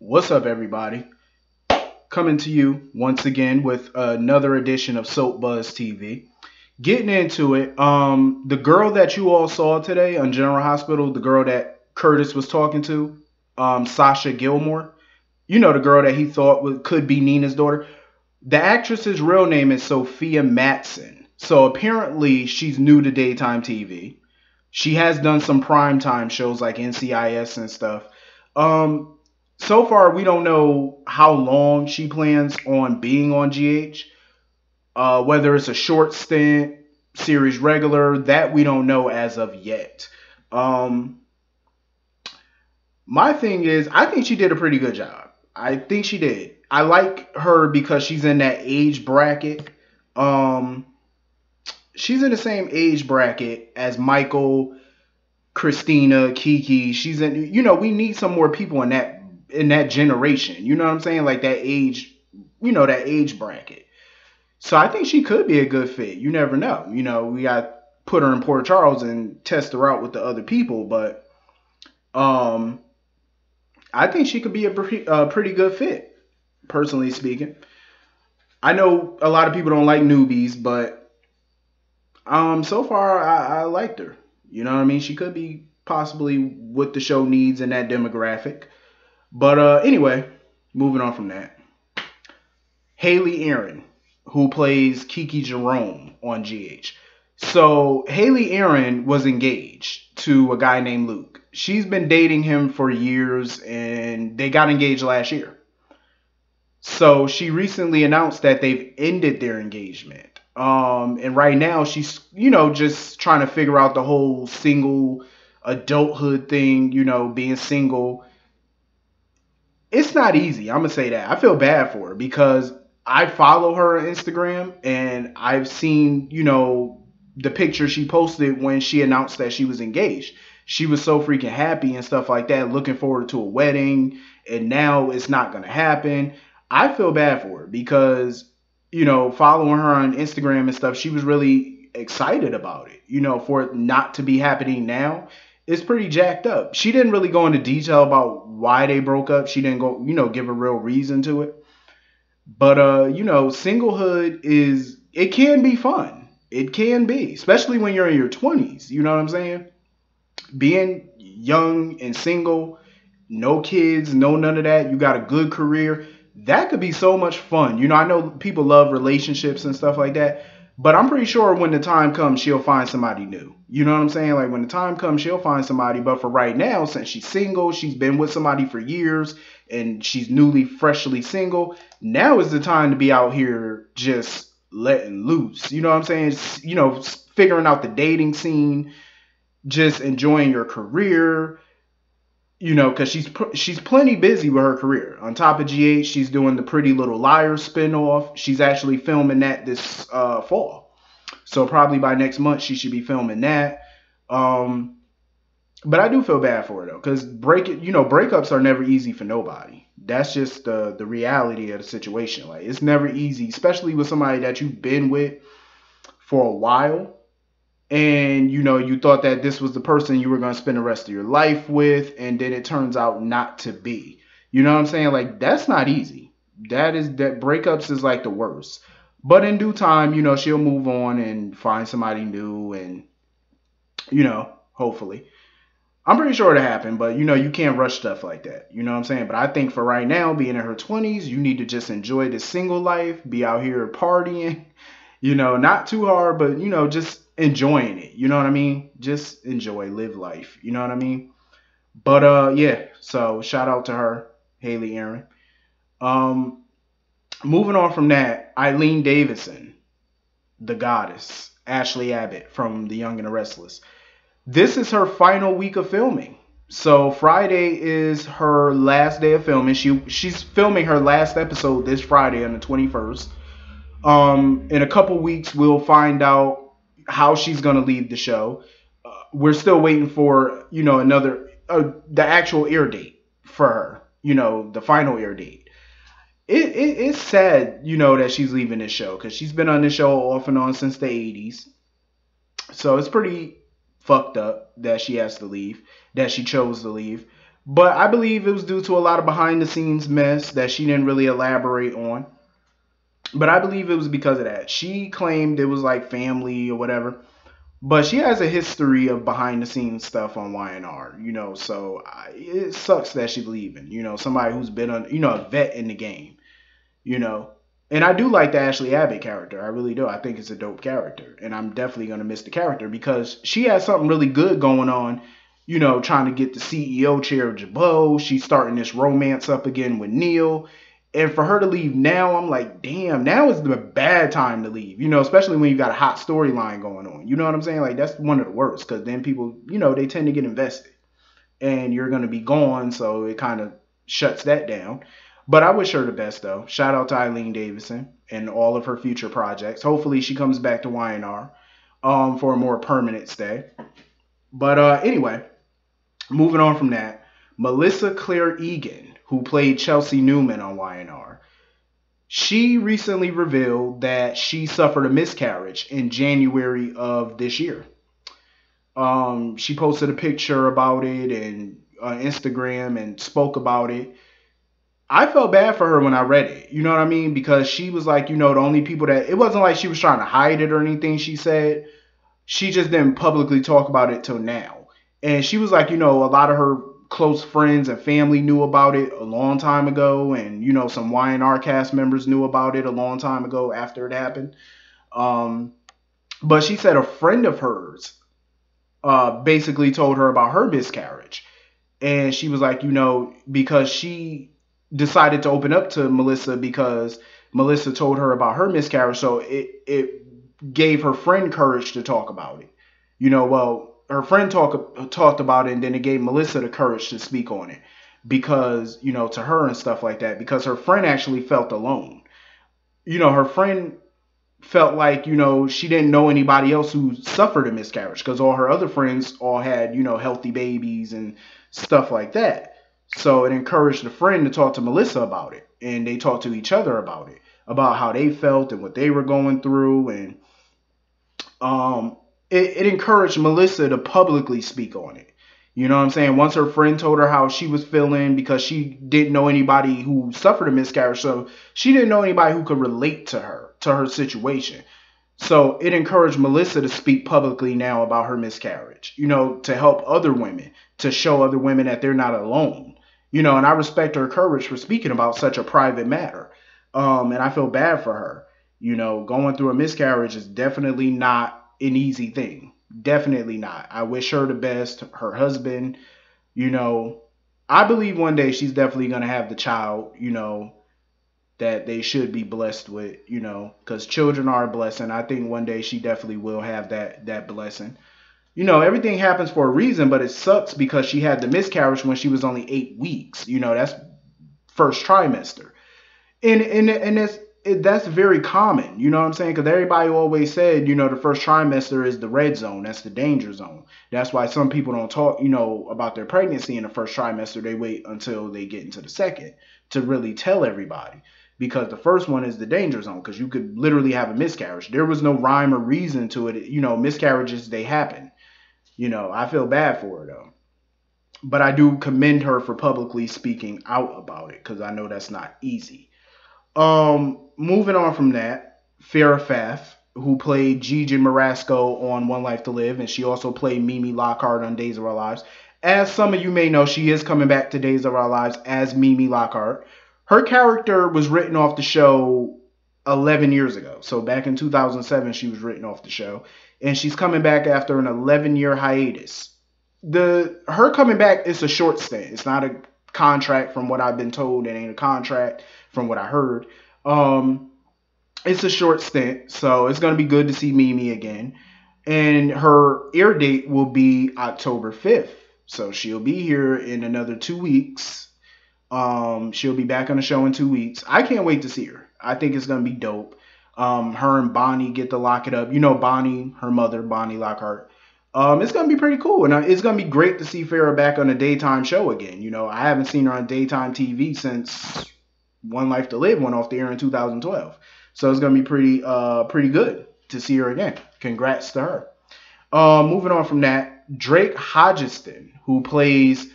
What's up, everybody? Coming to you once again with another edition of Soap Buzz TV. Getting into it, the girl that you all saw today on General Hospital, the girl that Curtis was talking to, Sasha Gilmore, you know, the girl that he thought could be Nina's daughter. The actress's real name is Sophia Matson. So apparently she's new to daytime TV. She has done some primetime shows like NCIS and stuff. Um, so far, we don't know how long she plans on being on GH. Whether it's a short stint, series regular, that we don't know as of yet. Um, my thing is, I think she did a pretty good job. I think she did. I like her because she's in that age bracket. Um, she's in the same age bracket as Michael, Christina, Kiki. She's in. We need some more people in that generation. You know what I'm saying? Like that age. That age bracket. So I think she could be a good fit. You never know. We got to put her in Port Charles and test her out with the other people, but um, I think she could be a pretty good fit. Personally speaking, I know a lot of people don't like newbies, but so far I liked her. You know what I mean? She could be possibly what the show needs in that demographic. But anyway, moving on from that. Haley Aaron, who plays Kiki Jerome on GH. So Haley Aaron was engaged to a guy named Luke. She's been dating him for years and they got engaged last year. So she recently announced that they've ended their engagement. And right now she's, just trying to figure out the whole single adulthood thing, being single. It's not easy. I'm gonna say that. I feel bad for her because I follow her on Instagram and I've seen, the picture she posted when she announced that she was engaged. She was so freaking happy and stuff like that, looking forward to a wedding, and now it's not gonna happen. I feel bad for her because, following her on Instagram and stuff, she was really excited about it. For it not to be happening now, it's pretty jacked up. She didn't really go into detail about why they broke up. She didn't go, give a real reason to it. But singlehood it can be fun. It can be, especially when you're in your 20s. You know what I'm saying? Being young and single, no kids, no none of that. You got a good career. That could be so much fun. I know people love relationships and stuff like that, but I'm pretty sure when the time comes, she'll find somebody new. You know what I'm saying? Like when the time comes, she'll find somebody. But for right now, since she's single, she's been with somebody for years, and she's newly, freshly single. Now is the time to be out here just letting loose. You know what I'm saying? Figuring out the dating scene, just enjoying your career, because she's plenty busy with her career. On top of GH, she's doing the Pretty Little Liars spinoff. She's actually filming that this fall, so probably by next month she should be filming that. But I do feel bad for her though, because breakups are never easy for nobody. That's just the reality of the situation. Like it's never easy, especially with somebody that you've been with for a while and you thought that this was the person you were going to spend the rest of your life with, and then it turns out not to be. You know what I'm saying? Like that's not easy. That breakups is like the worst. But in due time, she'll move on and find somebody new, and hopefully, I'm pretty sure it'll happen. But you can't rush stuff like that. You know what I'm saying? But I think for right now, being in her 20s, you need to just enjoy the single life, be out here partying. Not too hard, but just enjoying it. You know what I mean? Just enjoy, live life. You know what I mean? But yeah. So shout out to her, Haley Aaron. Um, moving on from that, Eileen Davidson, the goddess, Ashley Abbott from The Young and the Restless. This is her final week of filming. So Friday is her last day of filming. She's filming her last episode this Friday on the 21st. In a couple weeks, we'll find out how she's gonna leave the show. We're still waiting for the actual air date for her. The final air date. It's sad, that she's leaving this show because she's been on this show off and on since the 80s. So it's pretty fucked up that she has to leave, that she chose to leave. But I believe it was due to a lot of behind the scenes mess that she didn't really elaborate on. But I believe it was because of that. She claimed it was like family or whatever. But she has a history of behind the scenes stuff on YNR, so it sucks that she's leaving. Somebody who's been a vet in the game, you know. And I do like the Ashley Abbott character. I really do. I think it's a dope character. And I'm definitely going to miss the character because she has something really good going on, trying to get the CEO chair of Jabot. She's starting this romance up again with Neil. And for her to leave now, I'm like, damn, now is the bad time to leave, especially when you got a hot storyline going on. You know what I'm saying? Like, that's one of the worst because then people, they tend to get invested and you're going to be gone. So it kind of shuts that down. But I wish her the best, though. Shout out to Eileen Davidson and all of her future projects. Hopefully, she comes back to YNR for a more permanent stay. But anyway, moving on from that, Melissa Claire Egan, who played Chelsea Newman on YNR, she recently revealed that she suffered a miscarriage in January of this year. She posted a picture about it and on Instagram and spoke about it. I felt bad for her when I read it. You know what I mean? Because she was like, the only people that it wasn't like she was trying to hide it or anything she said. She just didn't publicly talk about it till now. And she was like, a lot of her close friends and family knew about it a long time ago. And, some YNR cast members knew about it a long time ago after it happened. But she said a friend of hers basically told her about her miscarriage. And she was like, because she decided to open up to Melissa because Melissa told her about her miscarriage. So it gave her friend courage to talk about it. Well, her friend talked about it, and then it gave Melissa the courage to speak on it because, to her and stuff like that, because her friend actually felt alone. Her friend felt like, she didn't know anybody else who suffered a miscarriage because all her other friends all had, healthy babies and stuff like that. So it encouraged the friend to talk to Melissa about it. And they talked to each other about it, about how they felt and what they were going through. And it encouraged Melissa to publicly speak on it. You know what I'm saying? Once her friend told her how she was feeling because she didn't know anybody who suffered a miscarriage. So she didn't know anybody who could relate to her situation. So it encouraged Melissa to speak publicly now about her miscarriage, to help other women, to show other women that they're not alone, and I respect her courage for speaking about such a private matter. And I feel bad for her. Going through a miscarriage is definitely not an easy thing. Definitely not. I wish her the best. Her husband, I believe one day she's definitely going to have the child, that they should be blessed with, because children are a blessing. I think one day she definitely will have that blessing. Everything happens for a reason, but it sucks because she had the miscarriage when she was only 8 weeks. That's first trimester. And that's very common, you know what I'm saying? Because everybody always said, the first trimester is the red zone. That's the danger zone. That's why some people don't talk, about their pregnancy in the first trimester. They wait until they get into the second to really tell everybody. Because the first one is the danger zone, because you could literally have a miscarriage. There was no rhyme or reason to it. Miscarriages, they happen. I feel bad for her, though. But I do commend her for publicly speaking out about it, because I know that's not easy. Moving on from that, Farrah Fawcett, who played Gigi Marasco on One Life to Live, and she also played Mimi Lockhart on Days of Our Lives. As some of you may know, she is coming back to Days of Our Lives as Mimi Lockhart. Her character was written off the show 11 years ago. So back in 2007, she was written off the show. And she's coming back after an 11-year hiatus. Her coming back is a short stint. It's not a contract from what I've been told. It ain't a contract from what I heard. It's a short stint. So it's going to be good to see Mimi again. And her air date will be October 5th. So she'll be here in another 2 weeks. She'll be back on the show in 2 weeks. I can't wait to see her. I think it's going to be dope. Her and Bonnie get to lock it up. Bonnie, her mother, Bonnie Lockhart. It's going to be pretty cool. And it's going to be great to see Farrah back on a daytime show again. I haven't seen her on daytime TV since One Life to Live went off the air in 2012. So it's going to be pretty good to see her again. Congrats to her. Moving on from that, Drake Hodgeston, who plays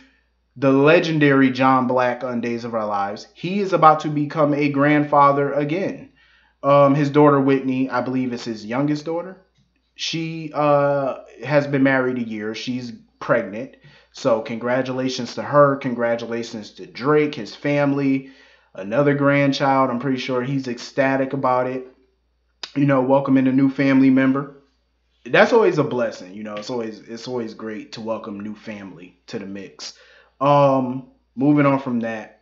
the legendary John Black on Days of Our Lives. He is about to become a grandfather again. His daughter Whitney, I believe, is his youngest daughter. She has been married a year. She's pregnant. So congratulations to her. Congratulations to Drake, his family, another grandchild. I'm pretty sure he's ecstatic about it. Welcoming a new family member. That's always a blessing. It's always great to welcome new family to the mix. Moving on from that,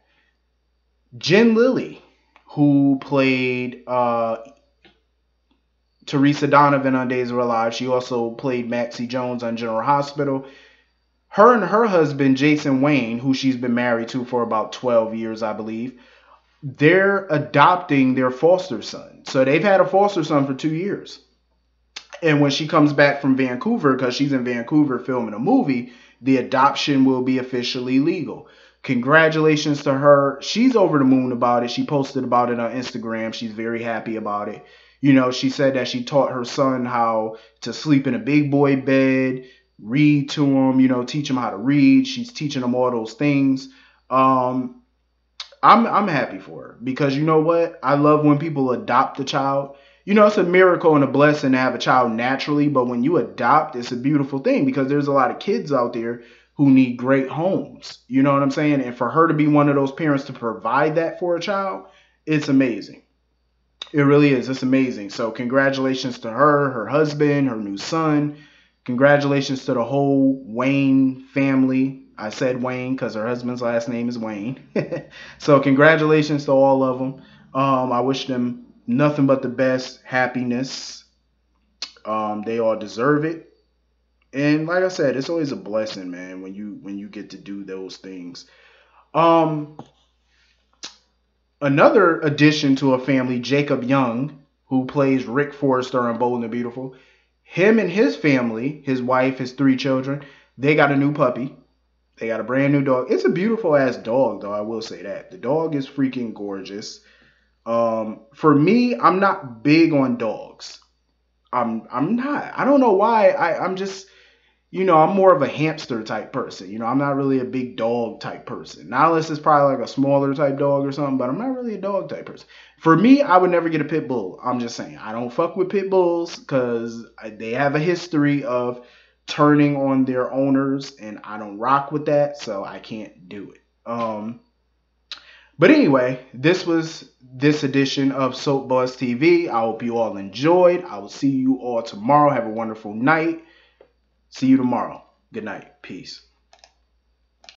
Jen Lilly, who played Teresa Donovan on Days of Our Lives. She also played Maxie Jones on General Hospital. Her and her husband, Jason Wayne, who she's been married to for about 12 years, I believe, they're adopting their foster son. So they've had a foster son for 2 years. And when she comes back from Vancouver, because she's in Vancouver filming a movie, the adoption will be officially legal. Congratulations to her. She's over the moon about it. She posted about it on Instagram. She's very happy about it. She said that she taught her son how to sleep in a big boy bed, read to him, teach him how to read. She's teaching him all those things. I'm happy for her because you know what? I love when people adopt a child. It's a miracle and a blessing to have a child naturally, but when you adopt, it's a beautiful thing because there's a lot of kids out there who need great homes. You know what I'm saying? And for her to be one of those parents to provide that for a child, it's amazing. It really is. It's amazing. So congratulations to her, her husband, her new son. Congratulations to the whole Wayne family. I said Wayne because her husband's last name is Wayne. So congratulations to all of them. I wish them nothing but the best, happiness. They all deserve it. And like I said, it's always a blessing, man, when you get to do those things. Another addition to a family, Jacob Young, who plays Rick Forrester on Bold and the Beautiful. Him and his family, his wife, his 3 children, they got a new puppy. They got a brand new dog. It's a beautiful ass dog, though. I will say that. The dog is freaking gorgeous. For me, I'm not big on dogs. I'm not. I don't know why. I'm just, I'm more of a hamster type person. I'm not really a big dog type person. Not unless it's probably like a smaller type dog or something, but I'm not really a dog type person. For me, I would never get a pit bull. I'm just saying. I don't fuck with pit bulls because they have a history of turning on their owners, and I don't rock with that, so I can't do it. But anyway, this was this edition of Soap Buzz TV. I hope you all enjoyed. I will see you all tomorrow. Have a wonderful night. See you tomorrow. Good night. Peace.